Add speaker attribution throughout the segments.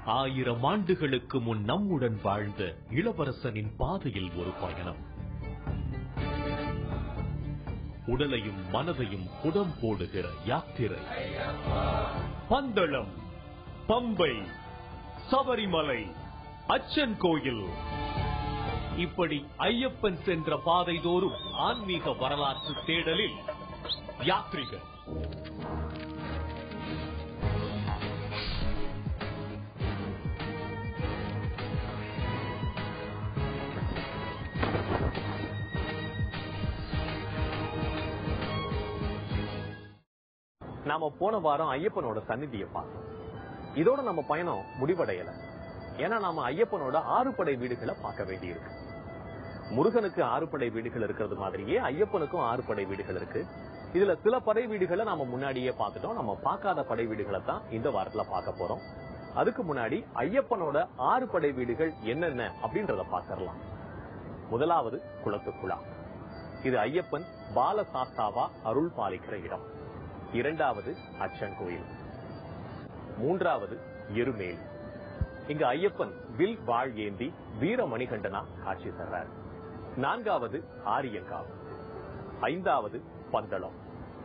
Speaker 1: 1000 ஆண்டுகளுக்கு முன் நம்முடன் வாழ்ந்த இளவரசனின் பாதையில் ஒரு பயணம். உடலையும் மனதையும் புடம் போடுகிற யாத்திரை. பந்தளம், பம்பை, சபரிமலை, அச்சன் கோயில், இப்படி ஐயப்பன் சென்ற பாதைதோறும் ஆன்மீக வரலாற்று தேடலில் யாத்ரீகர்.
Speaker 2: நாம போன வாரம் ஐயப்பனோட சந்நிதியை பார்த்தோம். இதோட நம்ம பயணம் முடிவடையல. ஏன்னா நாம ஐயப்பனோட 6 படை வீடுகளை பார்க்க வேண்டியிருக்கு. முருகனுக்கு 6 படை வீடுகள் இருக்கிறது மாதிரியே ஐயப்பனுக்கும் 6 படை வீடுகள் இருக்கு. இதுல சில படை வீடுகளை நாம முன்னாடியே பார்த்துட்டோம். நம்ம பார்க்காத படை வீடுகளை தான் இந்த வாரத்துல பார்க்க போறோம். அதுக்கு முன்னாடி ஐயப்பனோட 6 படை வீடுகள் என்னென்ன அப்படின்றத பார்க்கலாம். முதலாவது குளத்துக்குழா. இது ஐயப்பன் பாலசாஸ்தாவா அருள் பாலிக்கிற இடம். இரண்டாவது அச்சன் கோயில். மூன்றாவது எருமேலி. இங்க ஐயப்பன் வில் வாழ் ஏந்தி வீர மணிகண்டனா காட்சி தர்றார். நான்காவது ஆரியங்காவு. ஐந்தாவது பந்தளம்.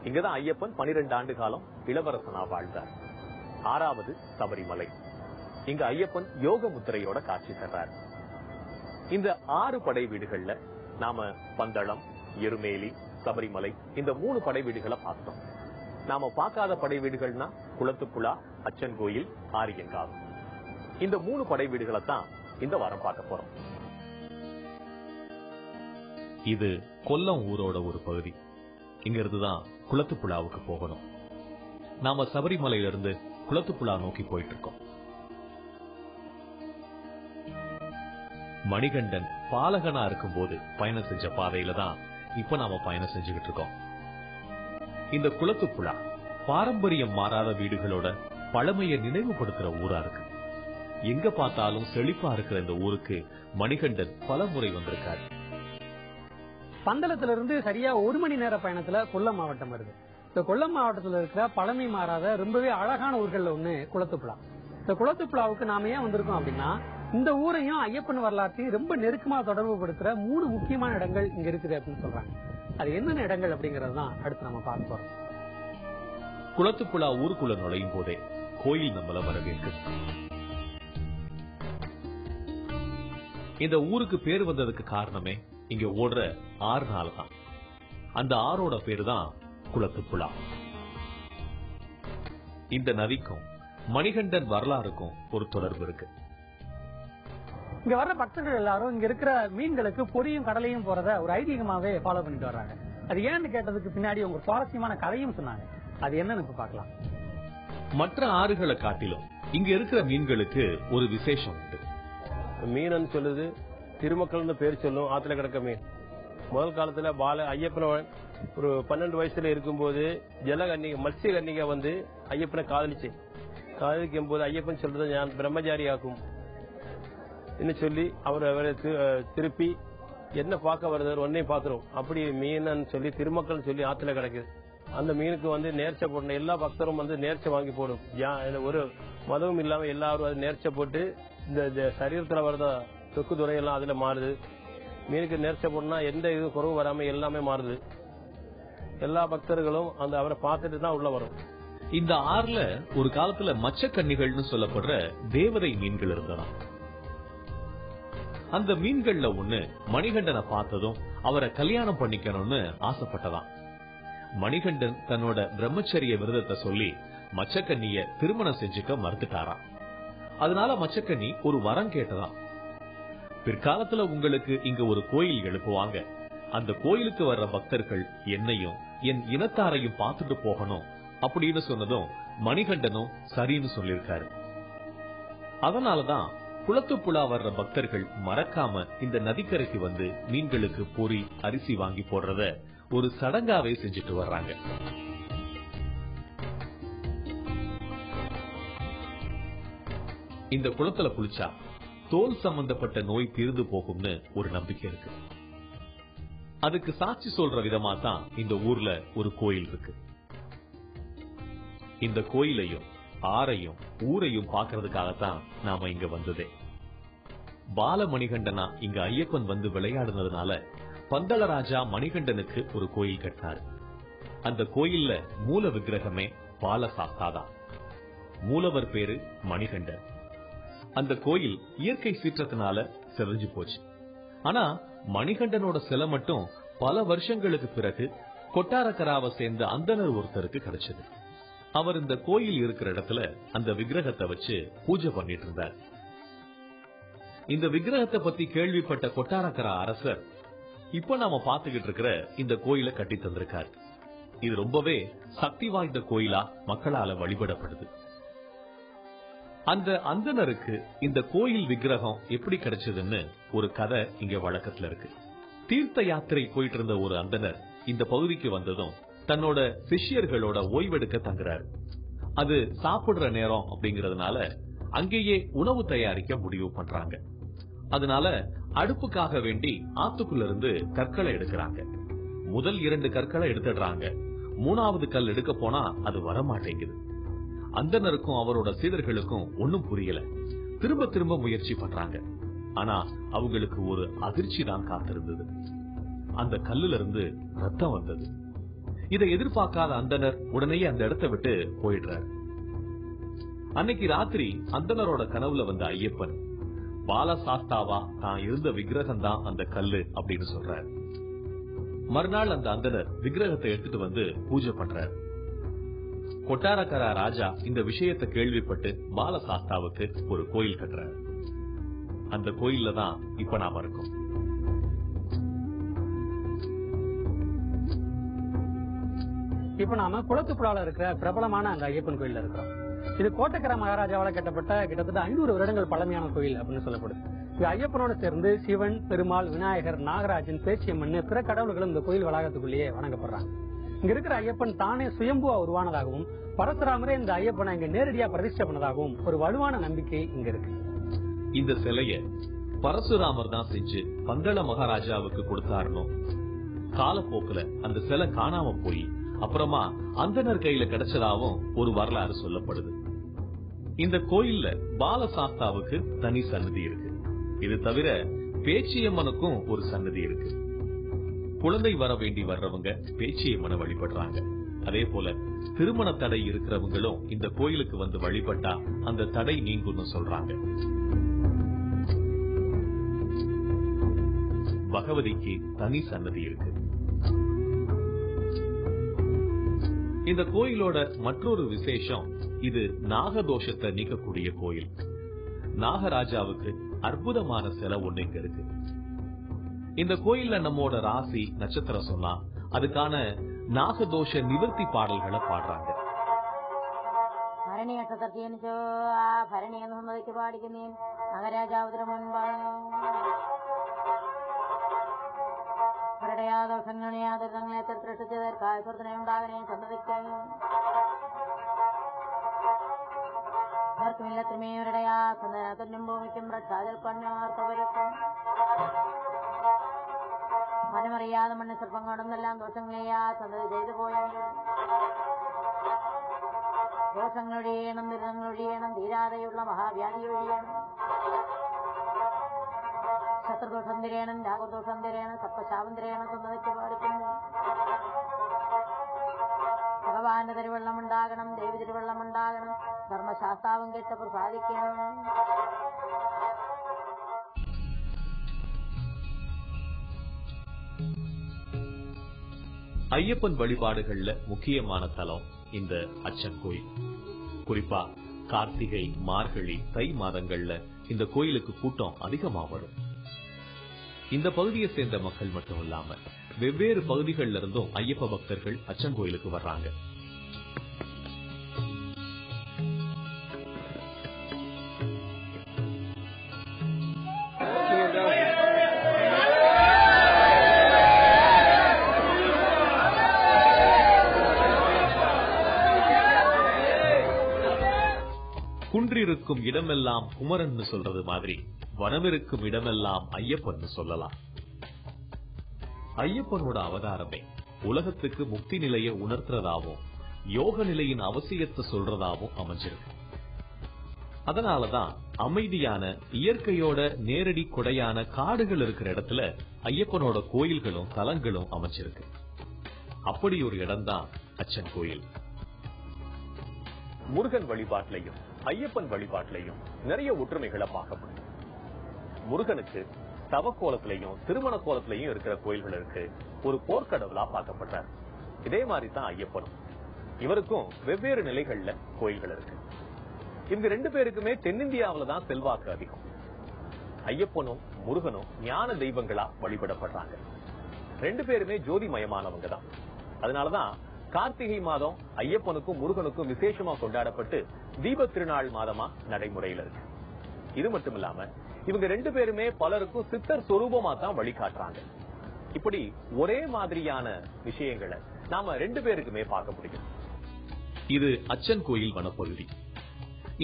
Speaker 2: இங்கதான் ஐயப்பன் 12 ஆண்டு காலம் இளவரசனா வாழ்ந்தார். ஆறாவது சபரிமலை. இங்க ஐயப்பன் யோக முத்திரையோட காட்சி தர்றார். இந்த 6 படை வீடுகள்ல நாம பந்தளம், எருமேலி, சபரிமலை இந்த 3 படை வீடுகளை பார்த்தோம். நாம பார்க்காத படை வீடுகள்னா குளத்துக்குழா, அச்சன் கோயில், ஆரியங்காவு. இந்த 3 படை வீடுகளை தான் இந்த வாரம் பார்க்க போறோம்.
Speaker 1: இது கொல்லம் ஊரோட ஒரு பகுதி. இங்க இருந்துதான் குளத்துப்புழாவுக்கு போகணும். நாம சபரிமலையில இருந்து குளத்துப்புழா நோக்கி போயிட்டு இருக்கோம். மணிகண்டன் பாலகனா இருக்கும் போது பயணம் செஞ்ச பாதையில தான் இப்ப நாம பயணம் செஞ்சுக்கிட்டு இருக்கோம். இந்த குளத்துப்புழா பாரம்பரியம் மாறாத வீடுகளோட பழமையை நினைவுபடுத்துற ஊரா இருக்கு. எங்க பார்த்தாலும் செழிப்பா இருக்கிற இந்த ஊருக்கு மணிகண்டன் பல முறை வந்திருக்காரு.
Speaker 3: பந்தளத்திலிருந்து சரியா 1 மணி நேர பயணத்துல கொல்லம் மாவட்டம் வருது. இந்த கொல்லம் மாவட்டத்தில் இருக்கிற பழமை மாறாத ரொம்பவே அழகான ஊர்கள்ல ஒண்ணு குளத்துப்புழா. இந்த குளத்துப்புழாவுக்கு நாம ஏன் வந்திருக்கோம் அப்படின்னா, இந்த ஊரையும் ஐயப்பன் வரலாற்றையும் ரொம்ப நெருக்கமா தொடர்பு படுத்துற 3 முக்கியமான இடங்கள் இங்க இருக்குது அப்படின்னு சொல்றாங்க. அது என்னென்ன இடங்கள் அப்படிங்கறது தான் அடுத்து நம்ம பார்க்க போறோம்.
Speaker 1: குளத்துப்புழா ஊருக்குள்ள நுழையும் போதே கோயில் நம்மள வரவேற்கு. இந்த ஊருக்கு பேர் வந்ததுக்கு காரணமே இங்க ஓடுற ஆறுனால தான். அந்த ஆறோட பேரு தான் குளத்துப்புழா. இந்த நதிக்கும் மணிகண்டன் வரலாறுக்கும் ஒரு தொடர்பு இருக்கு.
Speaker 3: இங்க வர்ற பக்தர்கள் எல்லாரும் இங்க இருக்கிற மீன்களுக்கு பொரியும் கடலையும் போறத ஒரு ஐதீகமாவே ஃபாலோ பண்ணிட்டு வர்றாங்க. அது ஏன்னு கேட்டதுக்கு பின்னாடி உங்க சுவாரஸ்யமான கதையும் சொன்னாங்க. அது என்னன்னு இப்ப பார்க்கலாம்.
Speaker 1: மற்ற ஆறுகளை காட்டிலும் இங்க இருக்கிற மீன்களுக்கு ஒரு விசேஷம் உண்டு.
Speaker 4: மீன் சொல்லுது திருமக்கள்னு பேர் சொல்லும். ஆத்துல கிடக்க மீன் முதல் காலத்துல ஐயப்பன ஒரு 12 வயசுல இருக்கும்போது மத்ஸ்ய கன்னிகை வந்து ஐயப்பனை காதலிக்கும் போது ஐயப்பன் சொல்றது நான் பிரம்மச்சாரி ஆக்கும் சொல்லி அவரை திருப்பி என்ன பார்க்க வருது ஒன்னையும் பாத்துரும். அப்படி மீன் சொல்லி திருமக்கள் சொல்லி ஆத்துல கிடக்குது. அந்த மீனுக்கு வந்து நேர்ச்சை போடணும். எல்லா பக்தரும் வந்து நேர்ச்சை வாங்கி போடும். ஒரு மதமும் இல்லாம எல்லாரும் அது நேர்ச்சை போட்டு இந்த சரீரத்துல வர்ற தொக்கு துறையெல்லாம் அதுல மாறுது. மீனுக்கு நேர்ச்சை போடனா எந்த இது குறவும் வராம எல்லாமே மாறுது. எல்லா பக்தர்களும் அந்த அவரை பார்த்துட்டு தான் உள்ள வரும்.
Speaker 1: இந்த ஆறுல ஒரு காலத்துல மச்சக்கன்னிகள்னு சொல்லப்படுற தேவதை மீன்கள் இருந்ததாம். அந்த மீன்கள்ல ஒண்ணு மணிகண்டனை பார்த்ததும் அவரை கல்யாணம் பண்ணிக்கணும்னு ஆசைப்பட்டதாம். மணிகண்டன் தன்னோட பிரம்மச்சரிய விரதத்தை சொல்லி மச்சக்கண்ணிய திருமணம் செஞ்சுக்க மறுத்துட்டாராம். அதனால மச்சக்கண்ணி ஒரு வரம் கேட்டதாம். பிற்காலத்துல உங்களுக்கு இங்க ஒரு கோயில் எழுப்புவாங்க. அந்த கோயிலுக்கு வர்ற பக்தர்கள் என்னையும் என் இனத்தாரையும் பார்த்துட்டு போகணும் அப்படின்னு சொன்னதும் மணிகண்டனும் சரின்னு சொல்லிருக்காரு. அதனாலதான் குளத்துப்புழா வர்ற பக்தர்கள் மறக்காம இந்த நதிக்கரைக்கு வந்து மீன்களுக்கு பொறி அரிசி வாங்கி போடுறத ஒரு சடங்காவே செஞ்சுட்டு வர்றாங்க. இந்த குளத்துல குளிச்சா தோல் சம்பந்தப்பட்ட நோய் தீர்ந்து போகும்னு ஒரு நம்பிக்கை இருக்கு. அதுக்கு சாட்சி சொல்ற விதமா தான் இந்த ஊர்ல ஒரு கோயில் இருக்கு. இந்த கோயிலையும் ஆறையும் ஊரையும் பாக்குறதுக்காகத்தான் நாம இங்க வந்ததே. பால மணிகண்டனா இங்க ஐயப்பன் வந்து விளையாடுனதுனால பந்தளராஜா மணிகண்டனுக்கு ஒரு கோயில் கட்டினார். அந்த கோயில்ல மூல விக்கிரகமே பால சாஸ்தாதான். மூலவர் பேரு மணிகண்டன். அந்த கோயில் இயற்கை சீற்றத்தினால செதஞ்சு போச்சு. ஆனா மணிகண்டனோட சிலை மட்டும் பல வருஷங்களுக்கு பிறகு கொட்டாரக்கராவை சேர்ந்த அந்தனர் ஒருத்தருக்கு கிடைச்சது. அவர் இந்த கோயில் இருக்கிற இடத்துல அந்த விக்கிரகத்தை வச்சு பூஜை பண்ணிட்டு இருந்தார். இந்த விக்கிரகத்தை பத்தி கேள்விப்பட்ட கொட்டாரக்கரா அரசர் இப்ப நாம பாத்துக்கிட்டு இருக்கிற இந்த கோயிலை கட்டி தந்திருக்காரு. இது ரொம்பவே சக்தி வாய்ந்த கோயிலா மக்களால வழிபடப்படுது. அந்த அந்தனருக்கு இந்த கோயில் விக்கிரகம் எப்படி கிடைச்சதுன்னு ஒரு கதை இங்க வழக்கத்துல இருக்கு. தீர்த்த யாத்திரை போயிட்டு இருந்த ஒரு அந்தனர் இந்த பகுதிக்கு வந்ததும் தன்னோட சிஷ்யர்களோட ஓய்வெடுக்க தங்குறாரு. அது சாப்பிடுற நேரம் அப்படிங்கறதுனால அங்கேயே உணவு தயாரிக்க முடிவு பண்றாங்க. அதனால அடுப்புக்காக வேண்டி ஆத்துக்குள்ள இருந்து கற்களை எடுக்கிறாங்க. முதல் 2 கற்களை எடுத்துடுறாங்க. 3வது கல் எடுக்க போனா அது வரமாட்டேங்குது. அந்தனருக்கும் அவரோட சீடர்களுக்கும் ஒன்னும் புரியல. திரும்ப திரும்ப முயற்சி பண்றாங்க. ஆனா அவங்களுக்கு ஒரு அதிர்ச்சி தான் காத்திருந்தது. அந்த கல்லுல இருந்து ரத்தம் வந்தது. இதை எதிர்பார்க்காத அந்தனர் உடனே அந்த இடத்தை விட்டு போயிடுறாரு. அன்னைக்கு ராத்திரி அந்தனரோட கனவுல வந்த ஐயப்பன் பாலசாஸ்தாவா தான் இருந்த விக்கிரகம் தான் அந்த கல்லு அப்படின்னு சொல்றாரு. மறுநாள் அந்த அந்தனர் விக்கிரகத்தை எடுத்துட்டு வந்து பூஜை பண்றாரு. கொட்டாரக்கரா ராஜா இந்த விஷயத்தை கேள்விப்பட்டு பாலசாஸ்தாவுக்கு ஒரு கோயில் கட்டுறாரு. அந்த கோயில்ல தான் இப்ப நாம இருக்கோம்.
Speaker 3: இப்ப நாம குளத்துப்புழால இருக்கிற பிரபலமான அந்த ஐயப்பன் கோயில்ல இருக்கிறோம். இது கோட்டக்கர மகாராஜாவால கட்டப்பட்ட கிட்டத்தட்ட 500 வருடங்கள் பழமையான கோயில் அப்படின்னு சொல்லப்படுது. இது ஐயப்பனோட சேர்ந்து சிவன், பெருமாள், விநாயகர், நாகராஜன், பேச்சியம்மன், பிற கடவுள்களும் இந்த கோயில் வளாகத்துக்குள்ளேயே வணங்கப்படுறாங்க. இங்க இருக்கிற ஐயப்பன் தானே சுயம்புவா உருவானதாகவும் பரசுராமரே இந்த ஐயப்பனை இங்க நேரடியா பிரதிஷ்டை பண்ணதாகவும் ஒரு வலுவான நம்பிக்கை இங்க இருக்கு.
Speaker 1: இந்த சிலைய பரசுராமர் தான் செஞ்சு பந்தள மகாராஜாவுக்கு கொடுத்தாருனோ காலப்போக்குல அந்த சிலை காணாம போய் அப்புறமா அந்தனர் கையில கிடைச்சதாவும் ஒரு வரலாறு சொல்லப்படுது. இந்த கோயில்ல பாலசாஸ்தாவுக்கு தனி சன்னதி இருக்கு. இது தவிர பேச்சியம்மனுக்கும் ஒரு சன்னதி இருக்கு. குழந்தை வர வேண்டி வர்றவங்க பேச்சியம்மனை வழிபடுறாங்க. அதே போல திருமண தடை இருக்கிறவங்களும் இந்த கோயிலுக்கு வந்து வழிபட்டா அந்த தடை நீங்கும்னு சொல்றாங்க. பகவதிக்கு தனி சன்னதி இருக்கு. இந்த கோயிலோட மற்றொரு விசேஷம், இது நாகதோஷத்தை நீக்கக்கூடிய கோயில். நாகராஜாவுக்கு அற்புதமான சிலை ஒண்ணு இங்க இருக்கு. இந்த கோயில்ல நம்மோட ராசி நட்சத்திரம் சொன்னா அதுக்கான நாகதோஷ நிவர்த்தி பாடல்களை பாடுறாங்க.
Speaker 5: ഭരണി നക്ഷത്രത്തിൽ ജനിച്ചോ ആ ഭരണി എന്ന് സമ്മതിച്ച് പാടിക്കുന്നേൻ നാഗരാജാവുതിന് മുൻപാണ് അവരുടെ യാദോഷങ്ങളെ യാതൊരുതങ്ങളെ തൃഷ്ടിച്ച് കാഴ്ചനെ ഉണ്ടാകനെ സമ്മതിക്കും അവർക്കുമില്ലത്രമേ അവരുടെ സന്ദനത്തിനും ഭൂമിക്കും പ്രഖ്യാതിൽ കണ്ണാർത്തവരക്കും മനമറിയാതെ മണ്ണ് സർപ്പം കൊണ്ടെന്നെല്ലാം ദോഷങ്ങളെയാ സന്തതി ചെയ്തു പോയെങ്കിൽ ദോഷങ്ങളൊഴിയണം, ദുരിതങ്ങളൊഴിയണം, തീരാതെയുള്ള മഹാവ്യാധി ഒഴിയണം, ശത്രുദോഷം തിരയണം, രാഗദോഷം തിരയണം, സർപ്പശാപം തിരയണം എന്നതൊക്കെ പാടിക്കുന്നു. ഭഗവാന്റെ തിരുവെള്ളം ഉണ്ടാകണം, ദേവി തിരുവെള്ളം ഉണ്ടാകണം, ധർമ്മശാസ്താവും കേട്ട് പ്രസാദിക്കണം.
Speaker 1: ஐயப்பன் வழிபாடுகள்ல முக்கியமான தலம் இந்த அச்சன் கோயில். குறிப்பா கார்த்திகை, மார்கழி, தை மாதங்கள்ல இந்த கோயிலுக்கு கூட்டம் அதிகமா வரும். இந்த பகுதியை சேர்ந்த மக்கள் மட்டும் இல்லாம வெவ்வேறு பகுதிகளில இருந்தும் ஐயப்ப பக்தர்கள் அச்சன் கோயிலுக்கு வர்றாங்க. குன்றிருக்கும் இடமெல்லாம் குமரன் சொல்றது மாதிரி வனமிருக்கும் இடமெல்லாம் ஐயப்பன் சொல்லலாம். ஐயப்பனோட அவதாரமே உலகத்துக்கு முக்தி நிலையை உணர்த்துறதாவும் யோக நிலையின் அவசியத்தை சொல்றதாவும் அமைஞ்சிருக்கு. அதனாலதான் அமைதியான இயற்கையோட நேரடி கொடையான காடுகள் இருக்கிற இடத்துல ஐயப்பனோட கோயில்களும் தலங்களும் அமைஞ்சிருக்கு. அப்படி ஒரு இடம்தான் அச்சன் கோயில்.
Speaker 2: முருகன் வழிபாட்டிலையும் ஐயப்பன் வழிபாட்டிலையும் நிறைய ஒற்றுமைகளை பார்க்க முடியும். முருகனுக்கு தவ கோலத்திலையும் திருமண கோலத்திலையும் இருக்கிற கோயில்கள் இருக்கு. ஒரு போர்க்கடவுளா பார்க்கப்படுறார். இதே மாதிரி தான் ஐயப்பனும். இவருக்கும் வெவ்வேறு நிலைகள்ல கோயில்கள் இருக்கு. இவங்க ரெண்டு பேருக்குமே தென்னிந்தியாவில தான் செல்வாக்கு அதிகம். ஐயப்பனும் முருகனும் ஞான தெய்வங்களா வழிபடப்படுறாங்க. ரெண்டு பேருமே ஜோதிமயமானவங்க தான். அதனாலதான் கார்த்திகை மாதம் ஐயப்பனுக்கும் முருகனுக்கும் விசேஷமா கொண்டாடப்பட்டு தீப திருநாள் மாதமா நடைமுறையில இருக்கு. இது மட்டும் இல்லாம இவங்க ரெண்டு பேருமே பலருக்கும் சித்தர் சொரூபமா தான் வழிகாட்டுறாங்க. இப்படி ஒரே மாதிரியான விஷயங்களை நாம ரெண்டு பேருக்குமே பார்க்க முடியும்.
Speaker 1: இது அச்சன் கோயில் வனப்பகுதி.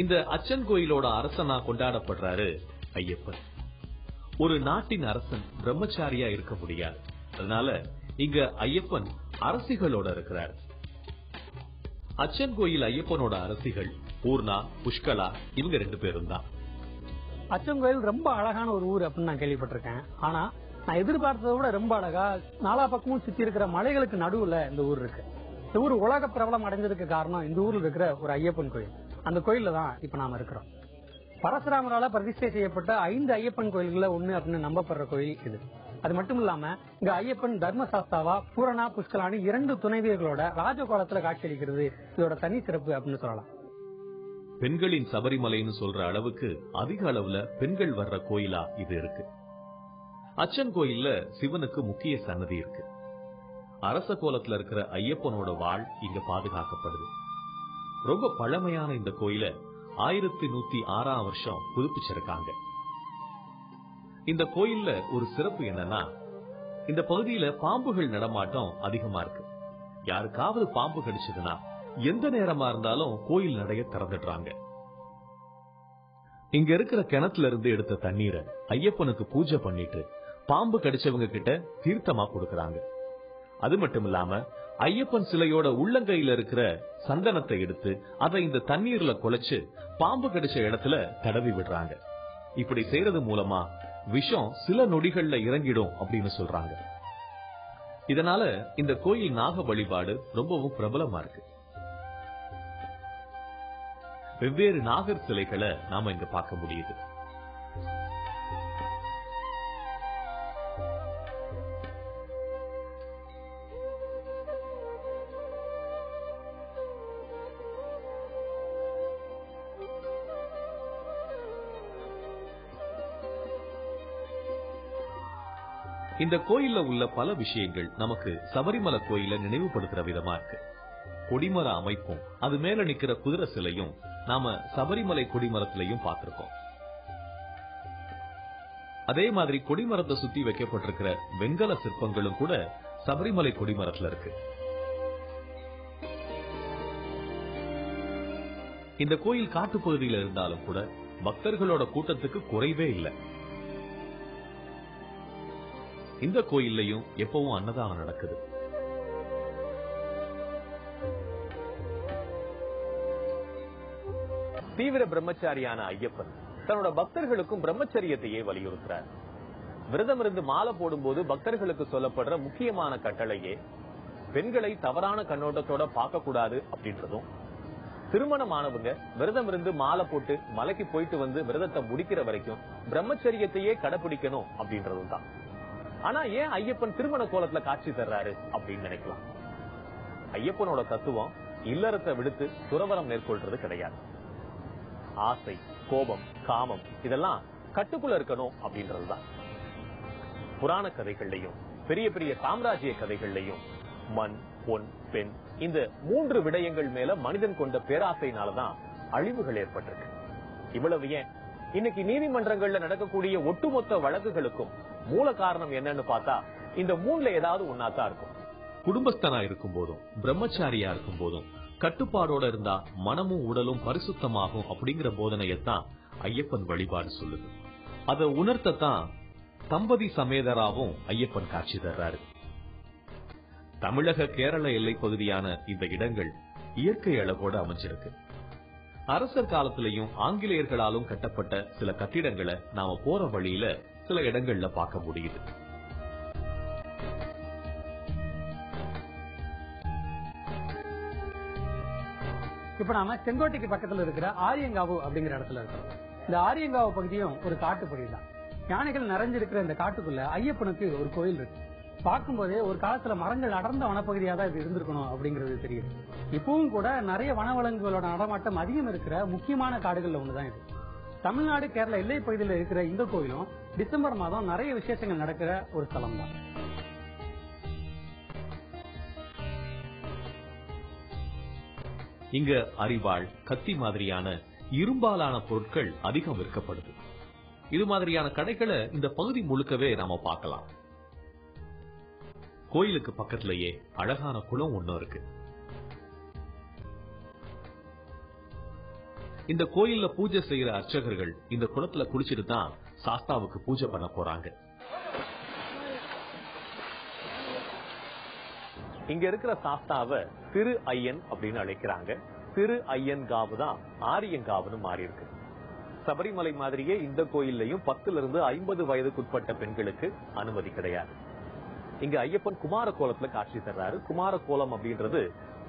Speaker 1: இந்த அச்சன் கோயிலோட அரசனா கொண்டாடப்படுறாரு ஐயப்பன். ஒரு நாட்டின் அரசன் பிரம்மச்சாரியா இருக்க முடியாது. அதனால இங்க ஐயப்பன் அரசிகளோட இருக்கிறார். அச்சன் கோயில் ஐயப்பனோட அரசிகள் பூர்ணா, புஷ்கலா இவங்க ரெண்டு பேரும் தான்.
Speaker 3: அச்சன் கோயில் ரொம்ப அழகான ஒரு ஊர் அப்படின்னு நான் கேள்விப்பட்டிருக்கேன். ஆனா நான் எதிர்பார்த்ததை விட ரொம்ப அழகா நாலா பக்கமும் சுத்தி இருக்கிற மலைகளுக்கு நடுவுல இந்த ஊர் இருக்கு. இந்த ஊர் உலக பிரபலம் அடைஞ்சதுக்கு காரணம் இந்த ஊர்ல இருக்கிற ஒரு ஐயப்பன் கோயில். அந்த கோயில்ல தான் இப்ப நாம இருக்கிறோம். பரசுராமரால பிரதிஷ்டை செய்யப்பட்ட 5 ஐயப்பன் கோயில்கள ஒண்ணு அப்படின்னு நம்பப்படுற கோயில் இது. அது மட்டும் இல்லாம இங்க ஐயப்பன் தர்மசாஸ்தாவா, பூரணா, புஷ்கலானி 2 துணைவியர்களோட ராஜகோலத்துல காட்சியளிக்கிறது இதோட தனி சிறப்பு அப்படின்னு சொல்லலாம்.
Speaker 1: பெண்களின் சபரிமலைன்னு சொல்ற அளவுக்கு அதிக அளவுல பெண்கள் வர்ற கோயிலா இது இருக்கு. அச்சன் கோயில்ல சிவனுக்கு முக்கிய சன்னதி இருக்கு. அரச கோலத்துல இருக்கிற ஐயப்பனோட வாள் இங்க பாதுகாக்கப்படுது. ரொம்ப பழமையான இந்த கோயில 1106ஆம் வருஷம் புதுப்பிச்சிருக்காங்க. இந்த கோயில்ல ஒரு சிறப்பு என்னன்னா, இந்த பகுதியில பாம்புகள் நடமாட்டம் அதிகமா இருக்கு. யாருக்காவது பாம்பு கடிச்சதுன்னா எந்த நேரமா இருந்தாலும் கோயில் நடைய திறந்துடுறாங்க. இங்க இருக்கிற கிணத்துல இருந்து எடுத்த தண்ணீரை ஐயப்பனுக்கு பூஜை பண்ணிட்டு பாம்பு கடிச்சவங்க கிட்ட தீர்த்தமா கொடுக்கறாங்க. அது மட்டும் இல்லாம ஐயப்பன் சிலையோட உள்ளங்கையில இருக்கிற சந்தனத்தை எடுத்து அதை இந்த தண்ணீர்ல குழைச்சு பாம்பு கடிச்ச இடத்துல தடவி விடுறாங்க. இப்படி செய்யறது மூலமா விஷம் சில நொடிகள்ல இறங்கிடும் அப்படின்னு சொல்றாங்க. இதனால இந்த கோயில் நாக வழிபாடு ரொம்பவும் பிரபலமா இருக்கு. வெவ்வேறு நாகர் சிலைகளை நாம இங்க பார்க்க முடியுது. இந்த கோயில்ல உள்ள பல விஷயங்கள் நமக்கு சபரிமலை கோயில நினைவுபடுத்துற விதமா இருக்கு. கொடிமர அமைப்பும் அது மேல நிக்கிற குதிரை சிலையும் நாம சபரிமலை கொடிமரத்திலையும் பார்த்திருக்கோம். அதே மாதிரி கொடிமரத்தை சுத்தி வைக்கப்பட்டிருக்கிற வெண்கல சிற்பங்களும் கூட சபரிமலை கொடிமரத்துல இருக்கு. இந்த கோயில் காட்டுப்பகுதியில இருந்தாலும் கூட பக்தர்களோட கூட்டத்துக்கு குறைவே இல்லை. இந்த கோயில்லையும் எப்பவும் அன்னதானம் நடக்குது.
Speaker 2: தீவிர பிரம்மச்சாரியான ஐயப்பன் தன்னோட பக்தர்களுக்கும் பிரம்மச்சரியத்தையே வலியுறுத்துறார். விரதம் இருந்து மாலை போடும்போது பக்தர்களுக்கு சொல்லப்படுற முக்கியமான கட்டளையே பெண்களை தவறான கண்ணோட்டத்தோட பார்க்க கூடாது அப்படின்றதும், திருமணமானவங்க விரதம் இருந்து மாலை போட்டு மலைக்கு போயிட்டு வந்து விரதத்தை முடிக்கிற வரைக்கும் பிரம்மச்சரியத்தையே கடைபிடிக்கணும் அப்படின்றதும் தான். ஆனா ஏன் ஐயப்பன் திருமண கோலத்துல காட்சி தர்றாரு அப்படின்னு நினைக்கலாம். ஐயப்பனோட தத்துவம் இல்லறத்தை விடுத்து துறவரம் மேற்கொள்றது கிடையாது. ஆசை, கோபம், காமம் இதெல்லாம் கட்டுக்குள்ள இருக்கணும் அப்படின்றதுதான். புராண கதைகள்லயும் பெரிய பெரிய சாம்ராஜ்ய கதைகள்லயும் மண், பொன், பெண் இந்த 3 விடயங்கள் மேல மனிதன் கொண்ட பேராசையினாலதான் அழிவுகள் ஏற்பட்டிருக்கு. இவ்வளவு ஏன் இன்னைக்கு நீதிமன்றங்கள்ல நடக்கக்கூடிய ஒட்டுமொத்த வழக்குகளுக்கும் மூல காரணம் என்னன்னு பார்த்தா இந்த 3ல ஏதாவது ஒன்னாத்தான் இருக்கும்.
Speaker 1: குடும்பஸ்தனா இருக்கும் போதும் பிரம்மச்சாரியா இருக்கும் போதும் கட்டுப்பாடோட இருந்தா மனமும் உடலும் பரிசுத்தமாகும் அப்படிங்கிற போதனையத்தான் ஐயப்பன் வழிபாடு சொல்லுது. அதை உணர்த்தத்தான் தம்பதி சமேதராவும் ஐயப்பன் காட்சி தர்றாரு. தமிழக கேரள எல்லை பகுதியான இந்த இடங்கள் இயற்கை அழகோட அமைஞ்சிருக்கு. அரசர் காலத்திலையும் ஆங்கிலேயர்களாலும் கட்டப்பட்ட சில கட்டிடங்களை நாம போற வழியில சில இடங்கள்ல பார்க்க முடியுது.
Speaker 3: இப்ப நாம செங்கோட்டைக்கு பக்கத்துல இருக்கிற ஆரியங்காவு அப்படிங்கிற இடத்துல இருக்கோம். இந்த ஆரியங்காவு பகுதியும் ஒரு காட்டுப்பகுதி தான். யானைகள் நிறைஞ்சிருக்கிற இந்த காட்டுக்குள்ள ஐயப்பனுக்கு ஒரு கோயில் இருக்கு. பார்க்கும்போதே ஒரு காலத்துல மரங்கள் அடர்ந்த வனப்பகுதியா தான் இது இருந்திருக்கணும் அப்படிங்கிறது தெரியுது. இப்பவும் கூட நிறைய வனவிலங்குகளோட நடமாட்டம் அதிகம் இருக்கிற முக்கியமான காடுகள்ல ஒண்ணுதான் இது. தமிழ்நாடு கேரளா எல்லை பகுதியில் இருக்கிற இந்த கோயிலும் டிசம்பர் மாதம் நிறைய விசேஷங்கள் நடக்கிற ஒரு ஸ்தலம் தான்.
Speaker 1: இங்க அரிவாள், கத்தி மாதிரியான இரும்பாலான பொருட்கள் அதிகம் விற்கப்படுது. இது மாதிரியான கடைகளை இந்த பகுதி முழுக்கவே நாம பார்க்கலாம். கோயிலுக்கு பக்கத்திலேயே அழகான குளம் ஒண்ணு இருக்கு. இந்த கோயில்ல பூஜை செய்யற அர்ச்சகர்கள் இந்த குளத்துல குளிச்சுட்டு தான் சாஸ்தாவுக்கு பூஜை பண்ண போறாங்க.
Speaker 2: இங்க இருக்கிற சாஸ்தாவை திரு ஐயன் அப்படின்னு அழைக்கிறாங்க. திரு ஐயன்காவு தான் ஆரியங்காவுன்னு மாறி இருக்கு. சபரிமலை மாதிரியே இந்த கோயில்லையும் 10 to 50 வயதுக்குட்பட்ட பெண்களுக்கு அனுமதி கிடையாது. இங்க ஐயப்பன் குமார கோலத்துல காட்சி தர்றாரு. குமார கோலம் அப்படின்றது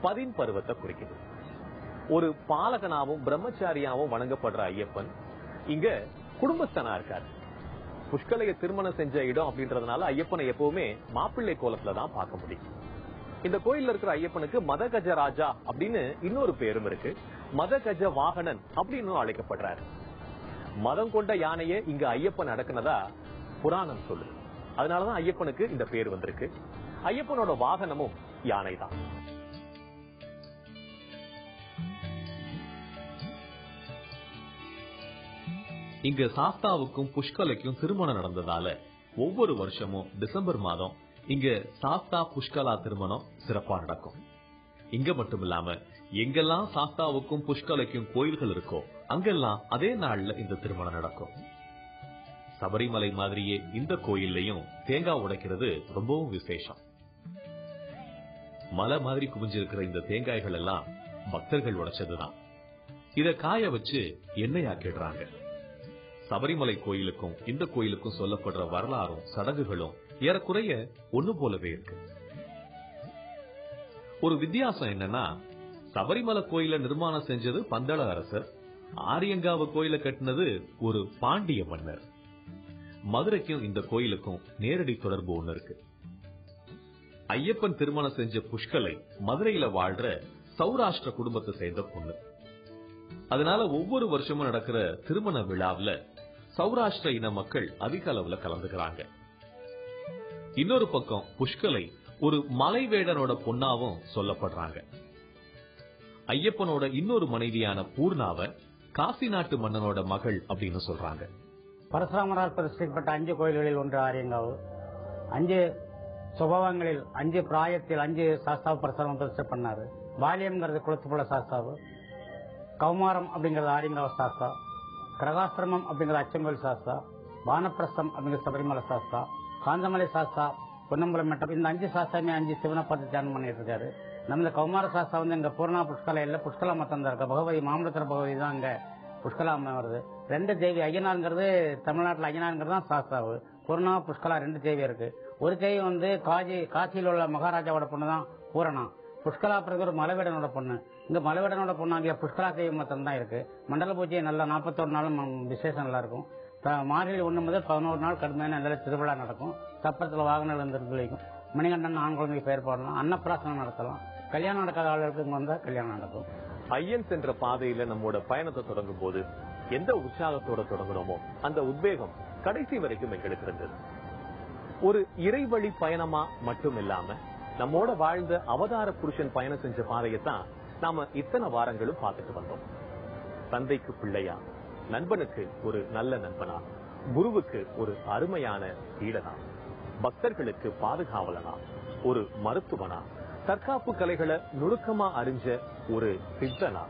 Speaker 2: 10 பருவத்தை குறிக்குது. ஒரு பாலகனாவும் பிரம்மச்சாரியாவும் வணங்கப்படுற ஐயப்பன் இங்க குடும்பஸ்தனா இருக்காரு. புஷ்கலைய திருமணம் செஞ்ச இடம் அப்படின்றதுனால ஐயப்பனை எப்பவுமே மாப்பிள்ளை கோலத்துல தான் பார்க்க முடியும். இந்த கோயில்ல இருக்கிற ஐயப்பனுக்கு மதகஜ ராஜா அப்படின்னு இன்னொரு பேரும் இருக்கு. மதகஜ வாகனன் அப்படின்னு அழைக்கப்படுறாரு. மதம் கொண்ட யானையை இங்க ஐயப்பன் அடக்குனதா புராணம் சொல்லுது. அதனாலதான் ஐயப்பனுக்கு இந்த பேர் வந்திருக்கு. ஐயப்பனோட வாகனமும் யானை தான்.
Speaker 1: இங்க சாஸ்தாவுக்கும் புஷ்கலைக்கும் திருமணம் நடந்ததால ஒவ்வொரு வருஷமும் டிசம்பர் மாதம் இங்க சாஸ்தா புஷ்கலா திருமணம் சிறப்பா நடக்கும். இங்க மட்டும் இல்லாம எங்கெல்லாம் சாஸ்தாவுக்கும் புஷ்கலைக்கும் கோயில்கள் இருக்கோ அங்கெல்லாம் அதே நாள்ல இந்த திருமணம் நடக்கும். சபரிமலை மாதிரியே இந்த கோயில்லையும் தேங்காய் உடைக்கிறது ரொம்பவும் விசேஷம். மலை மாதிரி குவிஞ்சிருக்கிற இந்த தேங்காய்கள் எல்லாம் பக்தர்கள் உடைச்சதுதான். இத காய வச்சு எண்ணெயாக்கிடுறாங்க. சபரிமலை கோயிலுக்கும் இந்த கோயிலுக்கும் சொல்லப்படுற வரலாறும் சடங்குகளும் ஏறக்குறைய ஒண்ணு போலவே இருக்கு. ஒரு வித்தியாசம் என்னன்னா, சபரிமலை கோயில நிர்மாணம் செஞ்சது பந்தள அரசர், ஆரியங்காவு கோயில கட்டினது ஒரு பாண்டிய மன்னர். மதுரைக்கும் இந்த கோயிலுக்கும் நேரடி தொடர்பு ஒண்ணு இருக்கு. ஐயப்பன் திருமணம் செஞ்ச புஷ்கலை மதுரையில வாழ்ற சௌராஷ்டிர குடும்பத்தை சேர்ந்த பொண்ணு. அதனால ஒவ்வொரு வருஷமும் நடக்கிற திருமண விழாவில் சௌராஷ்டிர இன மக்கள் அதிக அளவுல கலந்துக்கிறாங்க. இன்னொரு பக்கம் புஷ்கலை ஒரு மலைவேடனோட பொண்ணாவும் சொல்லப்படுறாங்க. ஐயப்பனோட இன்னொரு மனைவியான பூர்ணாவை காசி நாட்டு மன்னனோட மகள் அப்படின்னு சொல்றாங்க.
Speaker 6: பரசுராமரால் பிரதிஷ்டைப்பட்ட 5 கோயில்களில் ஒன்று ஆரியங்காவு. 5 சுபவங்களில் 5 பிராயத்தில் 5 சாஸ்தாவு பரசுராம பிரதிஷ்டை பண்ணாரு. பாலியம்ங்கிறது குளத்துப்புல சாஸ்தாவு, கௌமாரம் அப்படிங்கறது ஆரியங்காவ சாஸ்தா, கிரகாசிரமம் அப்படிங்கிற அச்சங்கோயில் சாஸ்தா, வானப்பிரஸ்தம் அப்படிங்கிற சபரிமலை சாஸ்தா, காந்தமலை சாஸ்தா, பொன்னம்பலம் மட்டம். இந்த 5 சாஸ்தாமே 5 சிவனை பார்த்து தியானம் பண்ணிட்டு இருக்காரு. நம்ம கௌமார சாஸ்தா வந்து இங்க பூர்ணா புஷ்கலை இல்ல புஷ்கலா மத்தம் தான் இருக்கு. பகவதி மாமலத்திர பகவதி தான் இங்க புஷ்கலாம வருது. 2 தேவி ஐயனாருங்கிறது தமிழ்நாட்டில் ஐயனாருங்கிறது தான் சாஸ்தாவு. பூர்ணா புஷ்கலா 2 தேவி இருக்கு. ஒரு தேவி வந்து காசியில் உள்ள மகாராஜாவோட பொண்ணு தான் பூரணா. புஷ்கலா பிறகு ஒரு மலைவேடனோட பொண்ணு. இங்க மலைவேடனோட பொண்ணு அங்கே புஷ்கலா தேவி மத்தம் தான் இருக்கு. மண்டல பூஜை நல்லா 41 நாளும் விசேஷம் நல்லா இருக்கும். மார்கழி 1 முதல் 11 நாள் கடுமையான நல்ல திருவிழா நடக்கும். சப்பரத்தில் வாகனங்கள் இருந்திருக்கும். மணிகண்டன் ஆண் குழந்தைக்கு பெயர் போடலாம். அன்னப்பிராசனம் நடத்தலாம். கல்யாணம் நடக்காத ஆளுகளுக்கு இங்க வந்தா கல்யாணம் நடக்கும்.
Speaker 2: ஐயன் சென்ற பாதையில நம்மோட பயணத்தை தொடங்கும் போது எந்த உற்சாகத்தோட தொடங்குறோமோ அந்த உத்வேகம் கடைசி வரைக்கும் எங்களுக்கு இருந்தது. ஒரு இறைவழி பயணமா மட்டும் இல்லாம நம்மோட வாழ்ந்த அவதார புருஷன் பயணம் செஞ்ச பாதையத்தான் நாம இத்தனை வாரங்களும் பார்த்துட்டு வந்தோம். தந்தைக்கு பிள்ளையா, நண்பனுக்கு ஒரு நல்ல நண்பனா, குருவுக்கு ஒரு அருமையான சீடனா, பக்தர்களுக்கு பாதுகாவலனா, ஒரு மருத்துவனா, தற்காப்பு கலைகளை நுணுக்கமா அறிஞ்ச ஒரு சித்தனா,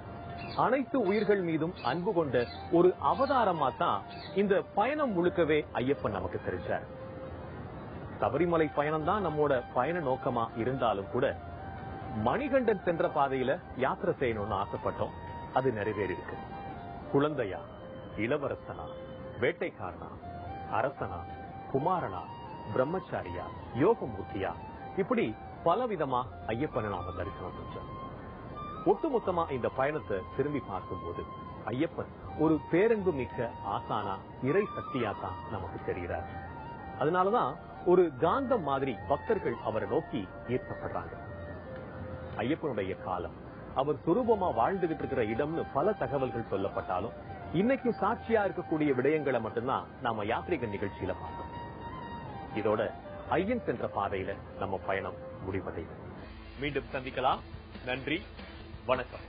Speaker 2: அனைத்து உயிர்கள் மீதும் அன்பு கொண்ட ஒரு அவதாரமா தான் இந்த பயணம் முழுக்கவே ஐயப்பன் நமக்கு தெரிஞ்சார். சபரிமலை பயணம் தான் நம்மோட பயண நோக்கமா இருந்தாலும் கூட மணிகண்டன் சென்ற பாதையில யாத்திரை செய்யணும்னு ஆசைப்பட்டோம். அது நிறைவேறி இருக்கு. குழந்தையா, இளவரசனா, வேட்டைக்காரனா, அரசனா, குமாரனா, பிரம்மச்சாரியா, யோகமூர்த்தியா, இப்படி பலவிதமா ஐயப்பனை நாம தரிசனம் செஞ்சோம். ஒட்டுமொத்தமா இந்த பயணத்தை திரும்பி பார்க்கும்போது ஐயப்பன் ஒரு பேரன்பு மிக்க ஆசானா, இறை சக்தியா தான் நமக்கு தெரிகிறார். அதனாலதான் ஒரு காந்தம் மாதிரி பக்தர்கள் அவரை நோக்கி ஈர்க்கப்படுறாங்க. ஐயப்பனுடைய காலம், அவர் சுரூபமா வாழ்ந்துகிட்டு இருக்கிற இடம்னு பல தகவல்கள் சொல்லப்பட்டாலும் இன்னைக்கு சாட்சியா இருக்கக்கூடிய விடயங்களை மட்டும்தான் நாம யாத்ரீக நிகழ்ச்சியில பார்த்தோம். இதோட ஐயன் சென்ற பாதையில நம்ம பயணம் முடிவடையும். மீண்டும் சந்திக்கலாம். நன்றி, வணக்கம்.